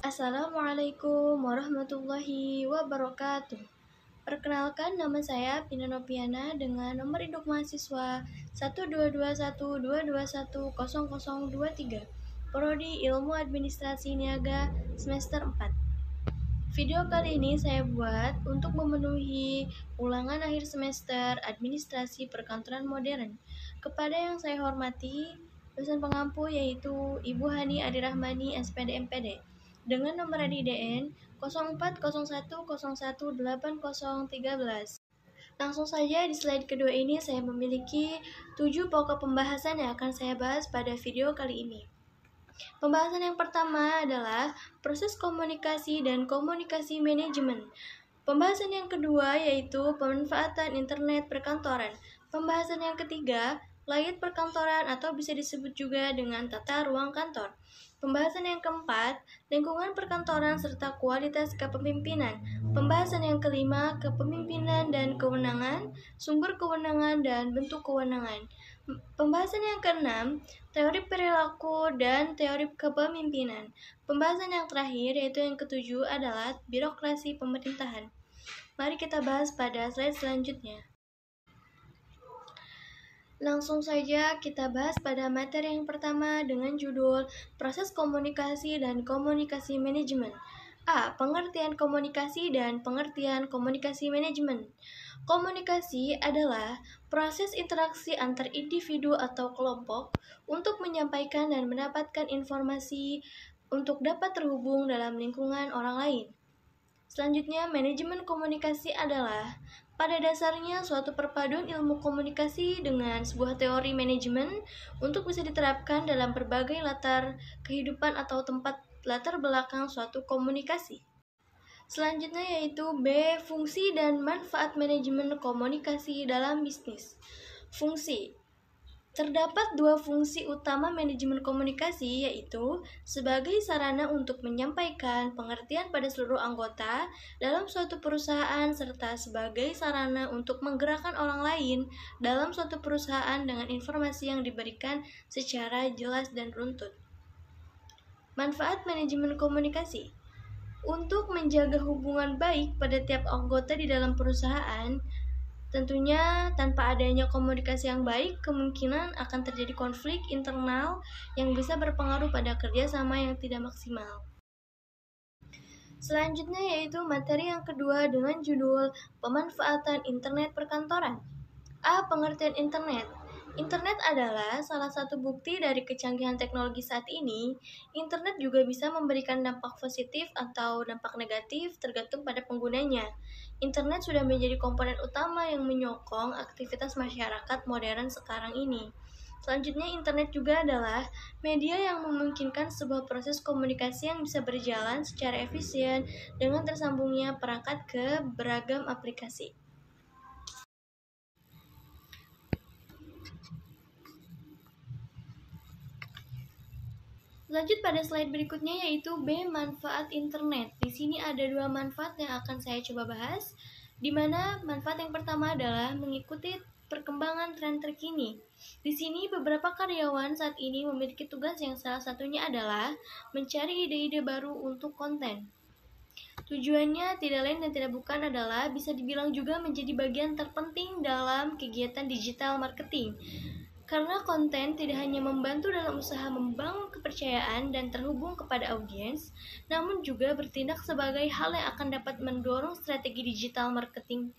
Assalamualaikum warahmatullahi wabarakatuh. Perkenalkan, nama saya Pina Nopiana dengan nomor induk mahasiswa 12212210023, Prodi Ilmu Administrasi Niaga semester 4. Video kali ini saya buat untuk memenuhi ulangan akhir semester Administrasi Perkantoran Modern. Kepada yang saya hormati, dosen pengampu yaitu Ibu Hani Adirahmani SPD MPD dengan nomor IDN 0401018013. Langsung saja di slide kedua ini saya memiliki 7 pokok pembahasan yang akan saya bahas pada video kali ini. Pembahasan yang pertama adalah proses komunikasi dan komunikasi manajemen. Pembahasan yang kedua yaitu pemanfaatan internet perkantoran. Pembahasan yang ketiga, layout perkantoran atau bisa disebut juga dengan tata ruang kantor. Pembahasan yang keempat, lingkungan perkantoran serta kualitas kepemimpinan. Pembahasan yang kelima, kepemimpinan dan kewenangan, sumber kewenangan dan bentuk kewenangan. Pembahasan yang keenam, teori perilaku dan teori kepemimpinan. Pembahasan yang terakhir yaitu yang ketujuh adalah birokrasi pemerintahan. Mari kita bahas pada slide selanjutnya. Langsung saja kita bahas pada materi yang pertama dengan judul Proses Komunikasi dan Komunikasi Manajemen. A. Pengertian komunikasi dan pengertian komunikasi manajemen. Komunikasi adalah proses interaksi antar individu atau kelompok untuk menyampaikan dan mendapatkan informasi untuk dapat terhubung dalam lingkungan orang lain. Selanjutnya, manajemen komunikasi adalah pada dasarnya suatu perpaduan ilmu komunikasi dengan sebuah teori manajemen untuk bisa diterapkan dalam berbagai latar kehidupan atau tempat latar belakang suatu komunikasi. Selanjutnya yaitu B. Fungsi dan manfaat manajemen komunikasi dalam bisnis. Fungsi. Terdapat dua fungsi utama manajemen komunikasi, yaitu sebagai sarana untuk menyampaikan pengertian pada seluruh anggota dalam suatu perusahaan serta sebagai sarana untuk menggerakkan orang lain dalam suatu perusahaan dengan informasi yang diberikan secara jelas dan runtut. Manfaat manajemen komunikasi. Untuk menjaga hubungan baik pada tiap anggota di dalam perusahaan, tentunya tanpa adanya komunikasi yang baik, kemungkinan akan terjadi konflik internal yang bisa berpengaruh pada kerjasama yang tidak maksimal. Selanjutnya yaitu materi yang kedua dengan judul Pemanfaatan Internet Perkantoran. A. Pengertian internet. Internet adalah salah satu bukti dari kecanggihan teknologi saat ini. Internet juga bisa memberikan dampak positif atau dampak negatif tergantung pada penggunanya. Internet sudah menjadi komponen utama yang menyokong aktivitas masyarakat modern sekarang ini. Selanjutnya, internet juga adalah media yang memungkinkan sebuah proses komunikasi yang bisa berjalan secara efisien dengan tersambungnya perangkat ke beragam aplikasi. Lanjut pada slide berikutnya yaitu B. Manfaat internet. Di sini ada dua manfaat yang akan saya coba bahas, di mana manfaat yang pertama adalah mengikuti perkembangan tren terkini. Di sini beberapa karyawan saat ini memiliki tugas yang salah satunya adalah mencari ide-ide baru untuk konten. Tujuannya tidak lain dan tidak bukan adalah bisa dibilang juga menjadi bagian terpenting dalam kegiatan digital marketing. Karena konten tidak hanya membantu dalam usaha membangun kepercayaan dan terhubung kepada audiens, namun juga bertindak sebagai hal yang akan dapat mendorong strategi digital marketing.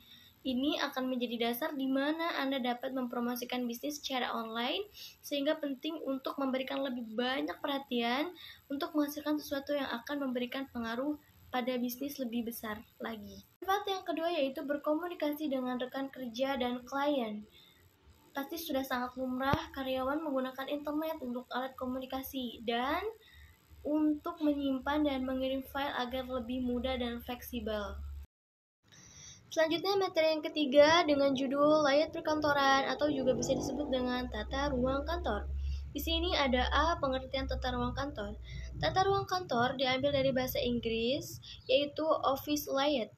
Ini akan menjadi dasar di mana Anda dapat mempromosikan bisnis secara online, sehingga penting untuk memberikan lebih banyak perhatian untuk menghasilkan sesuatu yang akan memberikan pengaruh pada bisnis lebih besar lagi. Manfaat yang kedua yaitu berkomunikasi dengan rekan kerja dan klien. Pasti sudah sangat lumrah karyawan menggunakan internet untuk alat komunikasi dan untuk menyimpan dan mengirim file agar lebih mudah dan fleksibel. Selanjutnya materi yang ketiga dengan judul layout perkantoran atau juga bisa disebut dengan tata ruang kantor. Di sini ada A. Pengertian tata ruang kantor. Tata ruang kantor diambil dari bahasa Inggris yaitu office layout.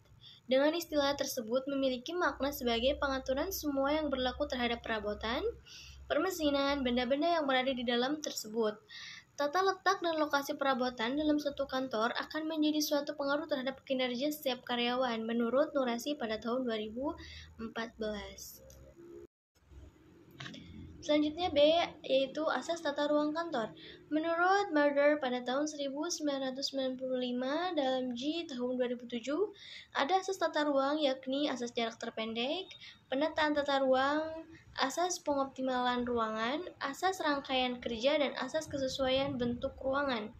Dengan istilah tersebut memiliki makna sebagai pengaturan semua yang berlaku terhadap perabotan, permesinan, benda-benda yang berada di dalam tersebut. Tata letak dan lokasi perabotan dalam suatu kantor akan menjadi suatu pengaruh terhadap kinerja setiap karyawan, menurut Nurasi pada tahun 2014. Selanjutnya B, yaitu asas tata ruang kantor. Menurut Murder pada tahun 1995 dalam G tahun 2007, ada asas tata ruang yakni asas jarak terpendek, penataan tata ruang, asas pengoptimalan ruangan, asas rangkaian kerja, dan asas kesesuaian bentuk ruangan.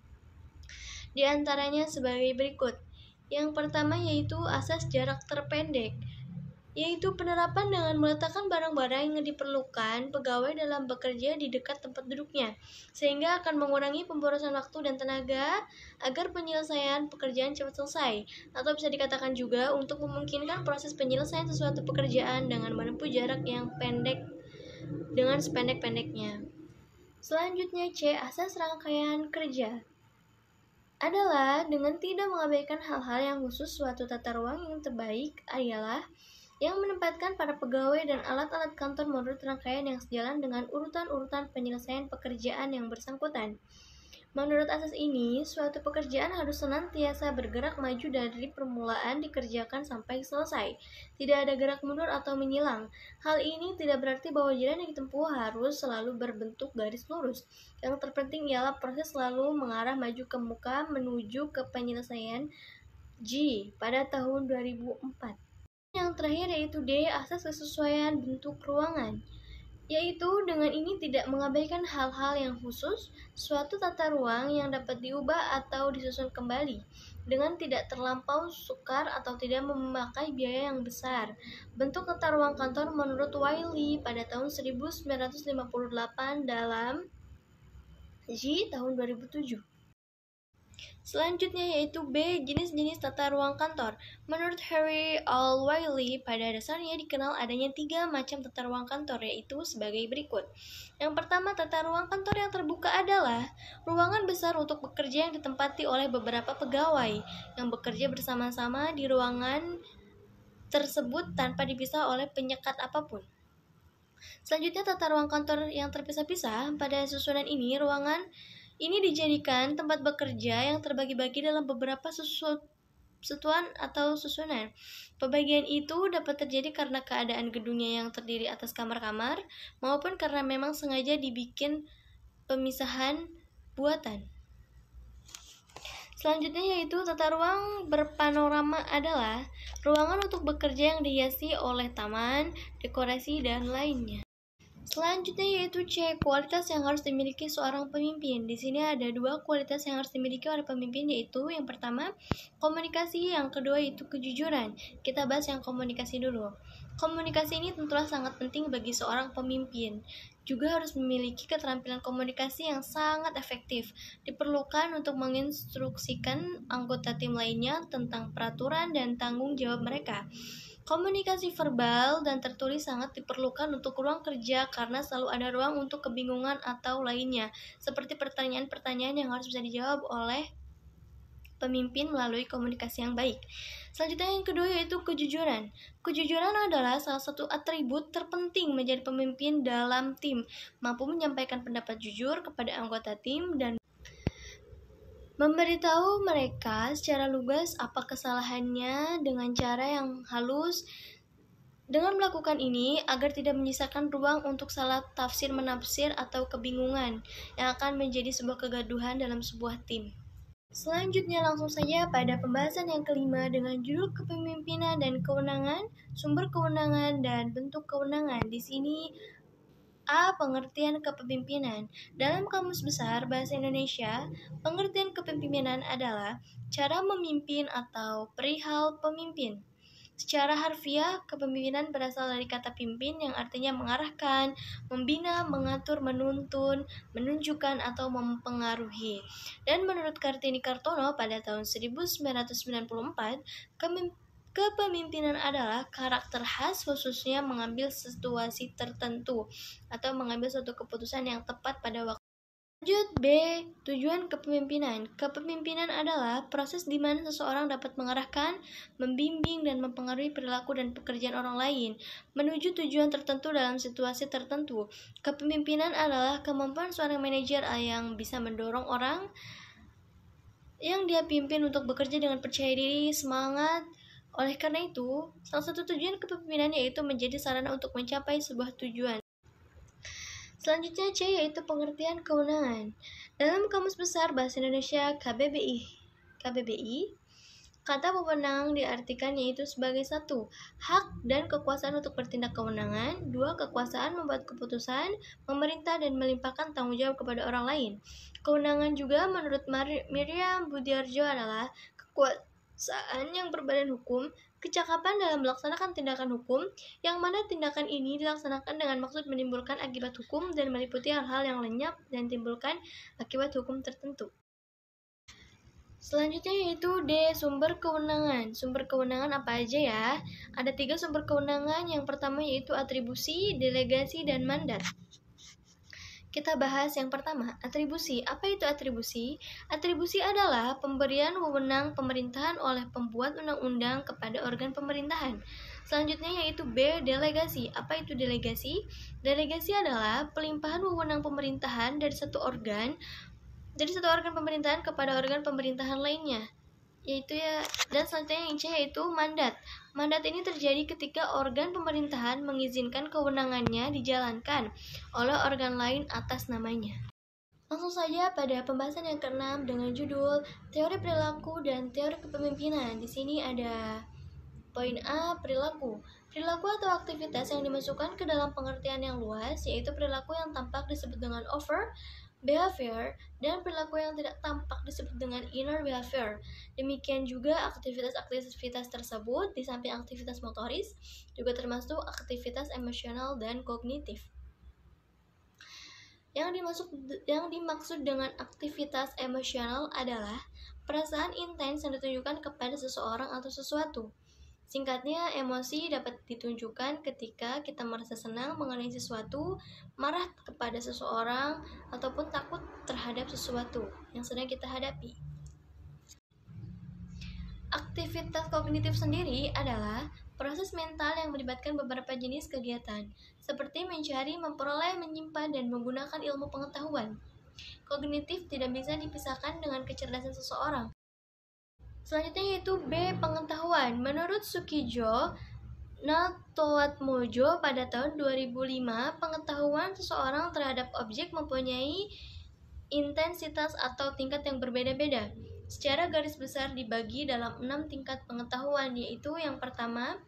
Di antaranya sebagai berikut. Yang pertama yaitu asas jarak terpendek, yaitu penerapan dengan meletakkan barang-barang yang diperlukan pegawai dalam bekerja di dekat tempat duduknya, sehingga akan mengurangi pemborosan waktu dan tenaga agar penyelesaian pekerjaan cepat selesai, atau bisa dikatakan juga untuk memungkinkan proses penyelesaian sesuatu pekerjaan dengan menempuh jarak yang pendek dengan sependek-pendeknya. Selanjutnya C, asas rangkaian kerja adalah dengan tidak mengabaikan hal-hal yang khusus. Suatu tata ruang yang terbaik adalah yang menempatkan para pegawai dan alat-alat kantor menurut rangkaian yang sejalan dengan urutan-urutan penyelesaian pekerjaan yang bersangkutan. Menurut asas ini, suatu pekerjaan harus senantiasa bergerak maju dari permulaan dikerjakan sampai selesai. Tidak ada gerak mundur atau menyilang. Hal ini tidak berarti bahwa jalan yang ditempuh harus selalu berbentuk garis lurus. Yang terpenting ialah proses selalu mengarah maju ke muka menuju ke penyelesaian. G pada tahun 2004. Yang terakhir yaitu D, asas kesesuaian bentuk ruangan, yaitu dengan ini tidak mengabaikan hal-hal yang khusus. Suatu tata ruang yang dapat diubah atau disusun kembali dengan tidak terlampau sukar atau tidak memakai biaya yang besar. Bentuk tata ruang kantor menurut Wiley pada tahun 1958 dalam G tahun 2007. Selanjutnya yaitu B, jenis-jenis tata ruang kantor. Menurut Harry Al Wiley, pada dasarnya dikenal adanya 3 macam tata ruang kantor, yaitu sebagai berikut. Yang pertama, tata ruang kantor yang terbuka adalah ruangan besar untuk bekerja yang ditempati oleh beberapa pegawai yang bekerja bersama-sama di ruangan tersebut tanpa dipisah oleh penyekat apapun. Selanjutnya, tata ruang kantor yang terpisah-pisah. Pada susunan ini, ruangan ini dijadikan tempat bekerja yang terbagi-bagi dalam beberapa satuan atau susunan. Pembagian itu dapat terjadi karena keadaan gedungnya yang terdiri atas kamar-kamar, maupun karena memang sengaja dibikin pemisahan buatan. Selanjutnya yaitu tata ruang berpanorama adalah ruangan untuk bekerja yang dihiasi oleh taman, dekorasi, dan lainnya. Selanjutnya yaitu C, kualitas yang harus dimiliki seorang pemimpin. Di sini ada 2 kualitas yang harus dimiliki oleh pemimpin, yaitu yang pertama komunikasi, yang kedua yaitu kejujuran. Kita bahas yang komunikasi dulu. Komunikasi ini tentulah sangat penting bagi seorang pemimpin. Juga harus memiliki keterampilan komunikasi yang sangat efektif. Diperlukan untuk menginstruksikan anggota tim lainnya tentang peraturan dan tanggung jawab mereka. Komunikasi verbal dan tertulis sangat diperlukan untuk ruang kerja karena selalu ada ruang untuk kebingungan atau lainnya, seperti pertanyaan-pertanyaan yang harus bisa dijawab oleh pemimpin melalui komunikasi yang baik. Selanjutnya yang kedua yaitu kejujuran. Kejujuran adalah salah satu atribut terpenting menjadi pemimpin dalam tim, mampu menyampaikan pendapat jujur kepada anggota tim dan memberitahu mereka secara lugas apa kesalahannya dengan cara yang halus. Dengan melakukan ini, agar tidak menyisakan ruang untuk salah tafsir menafsir atau kebingungan yang akan menjadi sebuah kegaduhan dalam sebuah tim. Selanjutnya langsung saja pada pembahasan yang kelima dengan judul kepemimpinan dan kewenangan, sumber kewenangan dan bentuk kewenangan. Di sini A. Pengertian kepemimpinan. Dalam Kamus Besar Bahasa Indonesia, pengertian kepemimpinan adalah cara memimpin atau perihal pemimpin. Secara harfiah, kepemimpinan berasal dari kata pimpin yang artinya mengarahkan, membina, mengatur, menuntun, menunjukkan, atau mempengaruhi. Dan menurut Kartini Kartono pada tahun 1994, kepemimpinan adalah karakter khas khususnya mengambil situasi tertentu atau mengambil suatu keputusan yang tepat pada waktu Lanjut B. Tujuan kepemimpinan. Kepemimpinan adalah proses di mana seseorang dapat mengarahkan, membimbing, dan mempengaruhi perilaku dan pekerjaan orang lain menuju tujuan tertentu dalam situasi tertentu. Kepemimpinan adalah kemampuan seorang manajer yang bisa mendorong orang yang dia pimpin untuk bekerja dengan percaya diri, semangat. Oleh karena itu, salah satu tujuan kepemimpinan yaitu menjadi sarana untuk mencapai sebuah tujuan. Selanjutnya C, yaitu pengertian kewenangan. Dalam Kamus Besar Bahasa Indonesia KBBI, kata wewenang diartikan yaitu sebagai 1. Hak dan kekuasaan untuk bertindak kewenangan. 2. Kekuasaan membuat keputusan, memerintah, dan melimpahkan tanggung jawab kepada orang lain. Kewenangan juga menurut Miriam Budiarjo adalah kekuasaan yang berbadan hukum, kecakapan dalam melaksanakan tindakan hukum, yang mana tindakan ini dilaksanakan dengan maksud menimbulkan akibat hukum dan meliputi hal-hal yang lenyap dan timbulkan akibat hukum tertentu. Selanjutnya yaitu D. Sumber kewenangan. Sumber kewenangan apa aja ya? Ada 3 sumber kewenangan. Yang pertama yaitu atribusi, delegasi, dan mandat. Kita bahas yang pertama, atribusi. Apa itu atribusi? Atribusi adalah pemberian wewenang pemerintahan oleh pembuat undang-undang kepada organ pemerintahan. Selanjutnya yaitu B. Delegasi. Apa itu delegasi? Delegasi adalah pelimpahan wewenang pemerintahan dari satu organ pemerintahan kepada organ pemerintahan lainnya. Dan selanjutnya yang C yaitu mandat. Mandat ini terjadi ketika organ pemerintahan mengizinkan kewenangannya dijalankan oleh organ lain atas namanya. Langsung saja pada pembahasan yang ke-6 dengan judul Teori Perilaku dan Teori Kepemimpinan. Di sini ada poin A, perilaku. Perilaku atau aktivitas yang dimasukkan ke dalam pengertian yang luas, yaitu perilaku yang tampak disebut dengan overt behavior, dan perilaku yang tidak tampak disebut dengan inner behavior. Demikian juga aktivitas-aktivitas tersebut, di samping aktivitas motoris, juga termasuk aktivitas emosional dan kognitif. Yang dimaksud dengan aktivitas emosional adalah perasaan intens yang ditunjukkan kepada seseorang atau sesuatu. Singkatnya, emosi dapat ditunjukkan ketika kita merasa senang mengenai sesuatu, marah kepada seseorang, ataupun takut terhadap sesuatu yang sedang kita hadapi. Aktivitas kognitif sendiri adalah proses mental yang melibatkan beberapa jenis kegiatan, seperti mencari, memperoleh, menyimpan, dan menggunakan ilmu pengetahuan. Kognitif tidak bisa dipisahkan dengan kecerdasan seseorang. Selanjutnya yaitu B. Pengetahuan. Menurut Sukijo Natowatmojo pada tahun 2005, pengetahuan seseorang terhadap objek mempunyai intensitas atau tingkat yang berbeda-beda. Secara garis besar dibagi dalam 6 tingkat pengetahuan, yaitu yang pertama,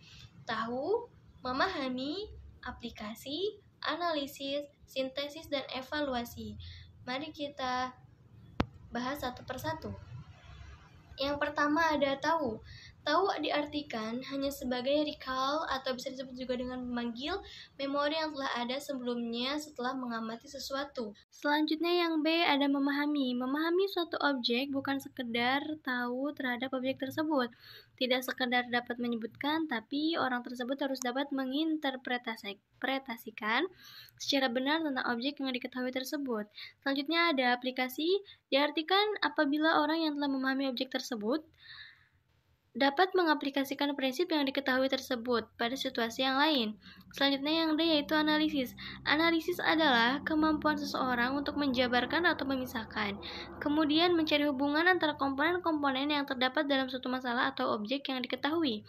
tahu, memahami, aplikasi, analisis, sintesis, dan evaluasi. Mari kita bahas satu persatu. Yang pertama ada tahu. Tahu diartikan hanya sebagai recall atau bisa disebut juga dengan memanggil memori yang telah ada sebelumnya setelah mengamati sesuatu. Selanjutnya yang B ada memahami. Memahami suatu objek bukan sekedar tahu terhadap objek tersebut. Tidak sekedar dapat menyebutkan, tapi orang tersebut harus dapat menginterpretasikan secara benar tentang objek yang diketahui tersebut. Selanjutnya ada aplikasi. Diartikan apabila orang yang telah memahami objek tersebut dapat mengaplikasikan prinsip yang diketahui tersebut pada situasi yang lain. Selanjutnya yang D yaitu analisis. Analisis adalah kemampuan seseorang untuk menjabarkan atau memisahkan, kemudian mencari hubungan antara komponen-komponen yang terdapat dalam suatu masalah atau objek yang diketahui.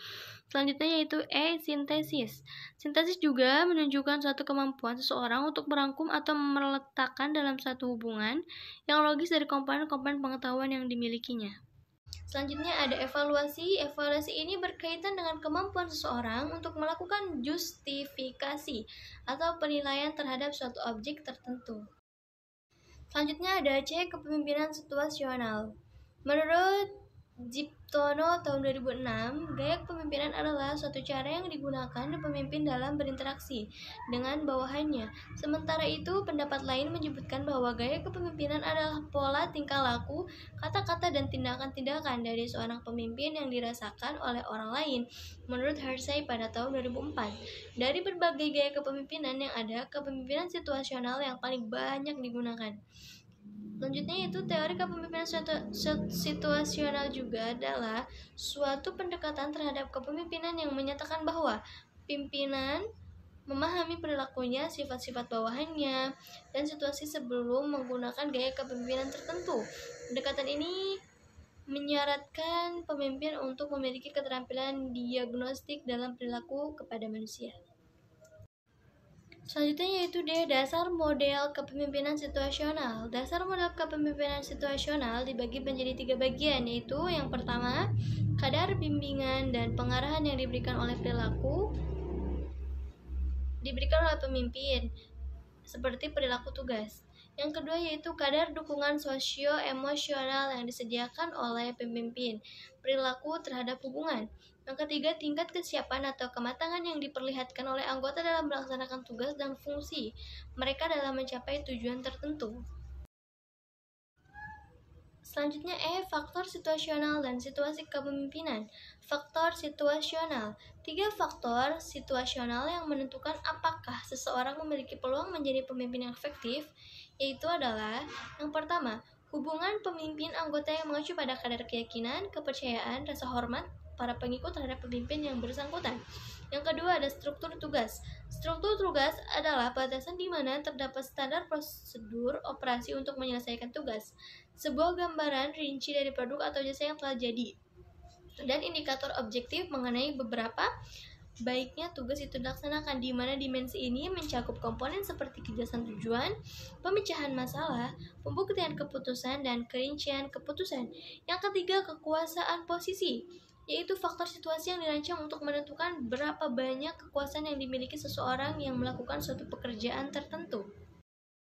Selanjutnya yaitu E, sintesis. Sintesis juga menunjukkan suatu kemampuan seseorang untuk merangkum atau meletakkan dalam satu hubungan yang logis dari komponen-komponen pengetahuan yang dimilikinya. Selanjutnya ada evaluasi. Evaluasi ini berkaitan dengan kemampuan seseorang untuk melakukan justifikasi atau penilaian terhadap suatu objek tertentu. Selanjutnya ada C, kepemimpinan situasional. Menurut Jiptono tahun 2006, gaya kepemimpinan adalah suatu cara yang digunakan pemimpin dalam berinteraksi dengan bawahannya. Sementara itu, pendapat lain menyebutkan bahwa gaya kepemimpinan adalah pola tingkah laku, kata-kata, dan tindakan-tindakan dari seorang pemimpin yang dirasakan oleh orang lain. Menurut Hersey pada tahun 2004, dari berbagai gaya kepemimpinan yang ada, kepemimpinan situasional yang paling banyak digunakan. Selanjutnya yaitu teori kepemimpinan situasional juga adalah suatu pendekatan terhadap kepemimpinan yang menyatakan bahwa pimpinan memahami perilakunya, sifat-sifat bawahannya, dan situasi sebelum menggunakan gaya kepemimpinan tertentu. Pendekatan ini menyaratkan pemimpin untuk memiliki keterampilan diagnostik dalam perilaku kepada manusia. Selanjutnya yaitu dasar model kepemimpinan situasional. Dasar model kepemimpinan situasional dibagi menjadi 3 bagian, yaitu yang pertama, kadar bimbingan dan pengarahan yang diberikan oleh pemimpin, seperti perilaku tugas. Yang kedua yaitu kadar dukungan sosio-emosional yang disediakan oleh pemimpin, perilaku terhadap hubungan. Yang ketiga, tingkat kesiapan atau kematangan yang diperlihatkan oleh anggota dalam melaksanakan tugas dan fungsi mereka dalam mencapai tujuan tertentu. Selanjutnya faktor situasional dan situasi kepemimpinan. Faktor situasional. 3 faktor situasional yang menentukan apakah seseorang memiliki peluang menjadi pemimpin yang efektif, yaitu adalah yang pertama, hubungan pemimpin anggota yang mengacu pada kadar keyakinan, kepercayaan, rasa hormat para pengikut terhadap pemimpin yang bersangkutan. Yang kedua ada struktur tugas. Struktur tugas adalah batasan di mana terdapat standar prosedur operasi untuk menyelesaikan tugas, sebuah gambaran rinci dari produk atau jasa yang telah jadi, dan indikator objektif mengenai beberapa baiknya tugas itu dilaksanakan, di mana dimensi ini mencakup komponen seperti kejelasan tujuan, pemecahan masalah, pembuktian keputusan, dan kerincian keputusan. Yang ketiga, kekuasaan posisi, yaitu faktor situasi yang dirancang untuk menentukan berapa banyak kekuasaan yang dimiliki seseorang yang melakukan suatu pekerjaan tertentu.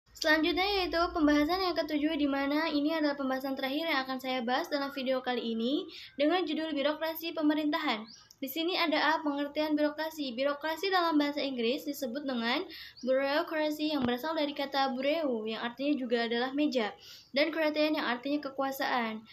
Selanjutnya yaitu pembahasan yang ketujuh, di mana ini adalah pembahasan terakhir yang akan saya bahas dalam video kali ini dengan judul birokrasi pemerintahan. Di sini ada pengertian birokrasi. Birokrasi dalam bahasa Inggris disebut dengan bureaucracy yang berasal dari kata bureu yang artinya juga adalah meja, dan kratein yang artinya kekuasaan.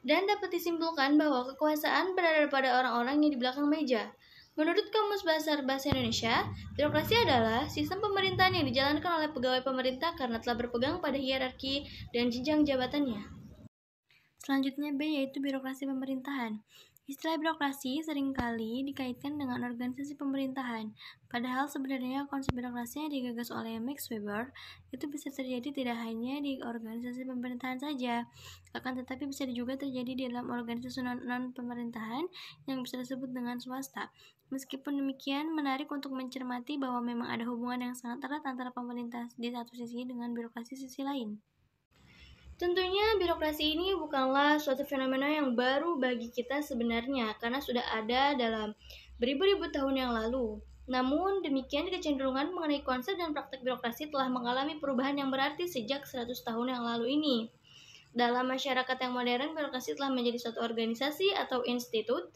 Dan dapat disimpulkan bahwa kekuasaan berada pada orang-orang yang di belakang meja. Menurut Kamus Besar Bahasa Indonesia, birokrasi adalah sistem pemerintahan yang dijalankan oleh pegawai pemerintah karena telah berpegang pada hierarki dan jenjang jabatannya. Selanjutnya B, yaitu birokrasi pemerintahan. Istilah birokrasi seringkali dikaitkan dengan organisasi pemerintahan, padahal sebenarnya konsep birokrasi yang digagas oleh Max Weber itu bisa terjadi tidak hanya di organisasi pemerintahan saja, akan tetapi bisa juga terjadi di dalam organisasi non-pemerintahan yang bisa disebut dengan swasta. Meskipun demikian, menarik untuk mencermati bahwa memang ada hubungan yang sangat erat antara pemerintah di satu sisi dengan birokrasi sisi lain. Tentunya birokrasi ini bukanlah suatu fenomena yang baru bagi kita sebenarnya, karena sudah ada dalam beribu-ribu tahun yang lalu. Namun demikian, kecenderungan mengenai konsep dan praktek birokrasi telah mengalami perubahan yang berarti sejak 100 tahun yang lalu ini. Dalam masyarakat yang modern, birokrasi telah menjadi suatu organisasi atau institut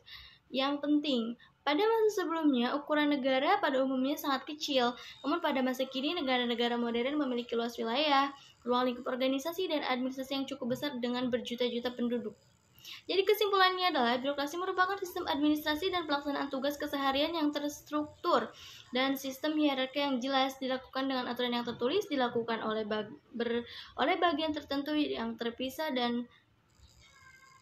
yang penting. Pada masa sebelumnya, ukuran negara pada umumnya sangat kecil, namun pada masa kini negara-negara modern memiliki luas wilayah, ruang lingkup organisasi, dan administrasi yang cukup besar dengan berjuta-juta penduduk. Jadi kesimpulannya adalah birokrasi merupakan sistem administrasi dan pelaksanaan tugas keseharian yang terstruktur dan sistem hierarki yang jelas, dilakukan dengan aturan yang tertulis, dilakukan oleh bagian tertentu yang terpisah dan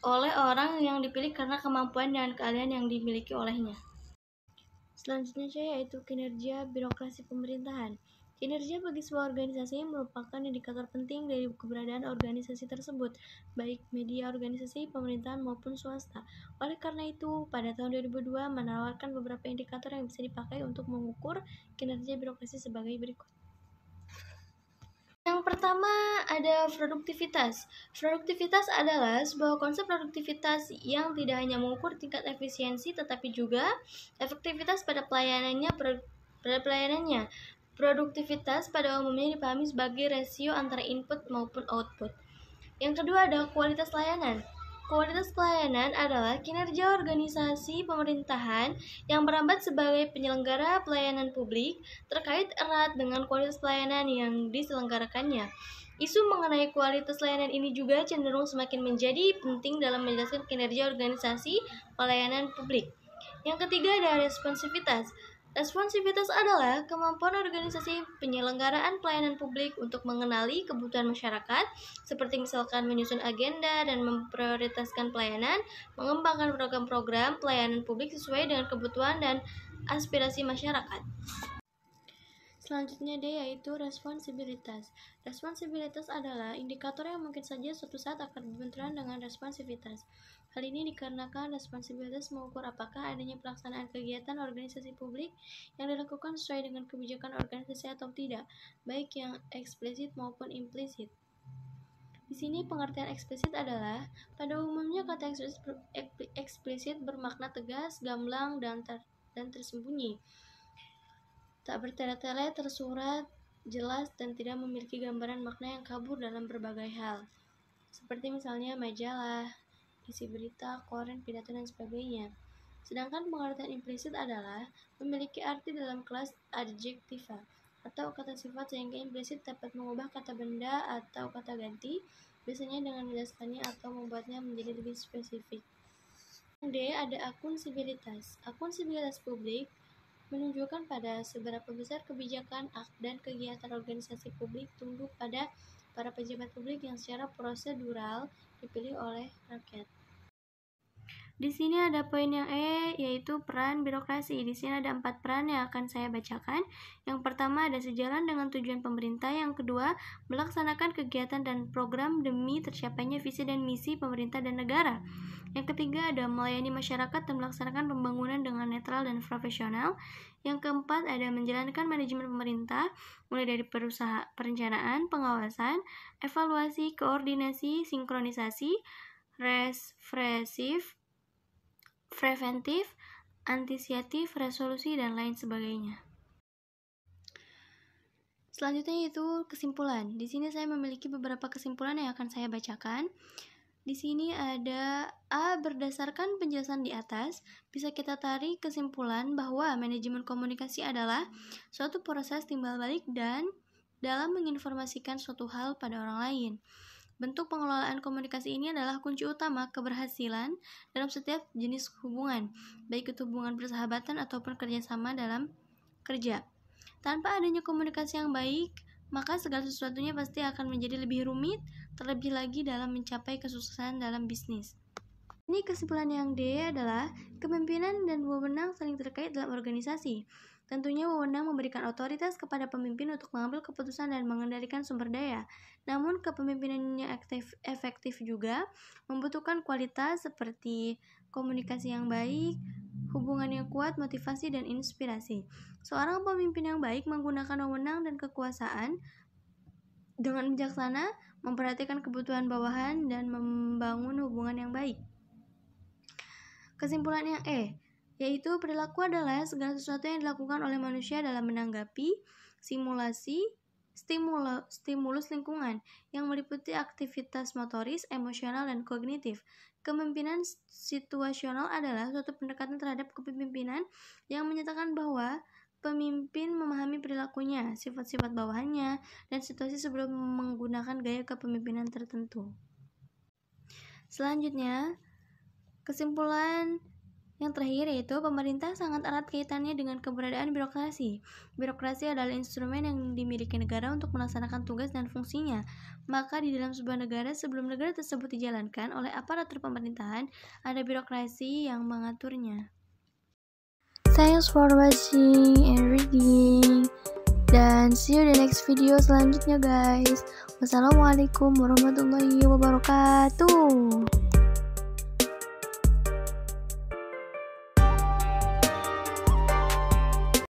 oleh orang yang dipilih karena kemampuan dan keahlian yang dimiliki olehnya. Selanjutnya yaitu kinerja birokrasi pemerintahan. Kinerja bagi sebuah organisasi merupakan indikator penting dari keberadaan organisasi tersebut, baik media organisasi, pemerintahan maupun swasta. Oleh karena itu, pada tahun 2002 menawarkan beberapa indikator yang bisa dipakai untuk mengukur kinerja birokrasi sebagai berikut. Yang pertama ada produktivitas. Produktivitas adalah sebuah konsep produktivitas yang tidak hanya mengukur tingkat efisiensi tetapi juga efektivitas pada pelayanannya. Produktivitas pada umumnya dipahami sebagai rasio antara input maupun output. Yang kedua ada kualitas layanan. Kualitas pelayanan adalah kinerja organisasi pemerintahan yang merambat sebagai penyelenggara pelayanan publik terkait erat dengan kualitas pelayanan yang diselenggarakannya. Isu mengenai kualitas layanan ini juga cenderung semakin menjadi penting dalam menjelaskan kinerja organisasi pelayanan publik. Yang ketiga ada responsivitas. Responsivitas adalah kemampuan organisasi penyelenggaraan pelayanan publik untuk mengenali kebutuhan masyarakat, seperti misalkan menyusun agenda dan memprioritaskan pelayanan, mengembangkan program-program pelayanan publik sesuai dengan kebutuhan dan aspirasi masyarakat. Selanjutnya D, yaitu responsibilitas. Responsibilitas adalah indikator yang mungkin saja suatu saat akan berbenturan dengan responsivitas. Hal ini dikarenakan responsibilitas mengukur apakah adanya pelaksanaan kegiatan organisasi publik yang dilakukan sesuai dengan kebijakan organisasi atau tidak, baik yang eksplisit maupun implisit. Di sini pengertian eksplisit adalah, pada umumnya kata eksplisit bermakna tegas, gamblang, dan tersembunyi. Tak bertele-tele, tersurat, jelas, dan tidak memiliki gambaran makna yang kabur dalam berbagai hal. Seperti misalnya majalah, isi berita, koran, pidato, dan sebagainya. Sedangkan pengertian implisit adalah memiliki arti dalam kelas adjektiva atau kata sifat, sehingga implisit dapat mengubah kata benda atau kata ganti, biasanya dengan menjelaskannya atau membuatnya menjadi lebih spesifik. D, ada akunsibilitas. Akunsibilitas publik menunjukkan pada seberapa besar kebijakan dan kegiatan organisasi publik tunduk pada para pejabat publik yang secara prosedural dipilih oleh rakyat. Di sini ada poin yang E, yaitu peran birokrasi. Di sini ada 4 peran yang akan saya bacakan. Yang pertama ada sejalan dengan tujuan pemerintah. Yang kedua, melaksanakan kegiatan dan program demi tercapainya visi dan misi pemerintah dan negara. Yang ketiga ada melayani masyarakat dan melaksanakan pembangunan dengan netral dan profesional. Yang keempat ada menjalankan manajemen pemerintah, mulai dari perencanaan, pengawasan, evaluasi, koordinasi, sinkronisasi, represif, preventif, antisipatif, resolusi, dan lain sebagainya. Selanjutnya itu kesimpulan. Di sini saya memiliki beberapa kesimpulan yang akan saya bacakan. Di sini ada A, berdasarkan penjelasan di atas, bisa kita tarik kesimpulan bahwa manajemen komunikasi adalah suatu proses timbal balik dan dalam menginformasikan suatu hal pada orang lain. Bentuk pengelolaan komunikasi ini adalah kunci utama keberhasilan dalam setiap jenis hubungan, baik itu hubungan persahabatan ataupun kerjasama dalam kerja. Tanpa adanya komunikasi yang baik, maka segala sesuatunya pasti akan menjadi lebih rumit, terlebih lagi dalam mencapai kesuksesan dalam bisnis. Ini kesimpulan yang D adalah kepemimpinan dan wewenang saling terkait dalam organisasi. Tentunya wewenang memberikan otoritas kepada pemimpin untuk mengambil keputusan dan mengendalikan sumber daya. Namun kepemimpinan yang efektif juga membutuhkan kualitas seperti komunikasi yang baik, hubungan yang kuat, motivasi, dan inspirasi. Seorang pemimpin yang baik menggunakan wewenang dan kekuasaan dengan bijaksana, memperhatikan kebutuhan bawahan, dan membangun hubungan yang baik. Kesimpulan yang E, yaitu perilaku adalah segala sesuatu yang dilakukan oleh manusia dalam menanggapi stimulus lingkungan yang meliputi aktivitas motoris, emosional, dan kognitif. Kepemimpinan situasional adalah suatu pendekatan terhadap kepemimpinan yang menyatakan bahwa pemimpin memahami perilakunya, sifat-sifat bawahannya, dan situasi sebelum menggunakan gaya kepemimpinan tertentu. Selanjutnya, kesimpulan yang terakhir yaitu pemerintah sangat erat kaitannya dengan keberadaan birokrasi. Birokrasi adalah instrumen yang dimiliki negara untuk melaksanakan tugas dan fungsinya. Maka di dalam sebuah negara, sebelum negara tersebut dijalankan oleh aparatur pemerintahan, ada birokrasi yang mengaturnya. Thanks for watching and reading. Dan see you in the next video selanjutnya guys. Wassalamualaikum warahmatullahi wabarakatuh.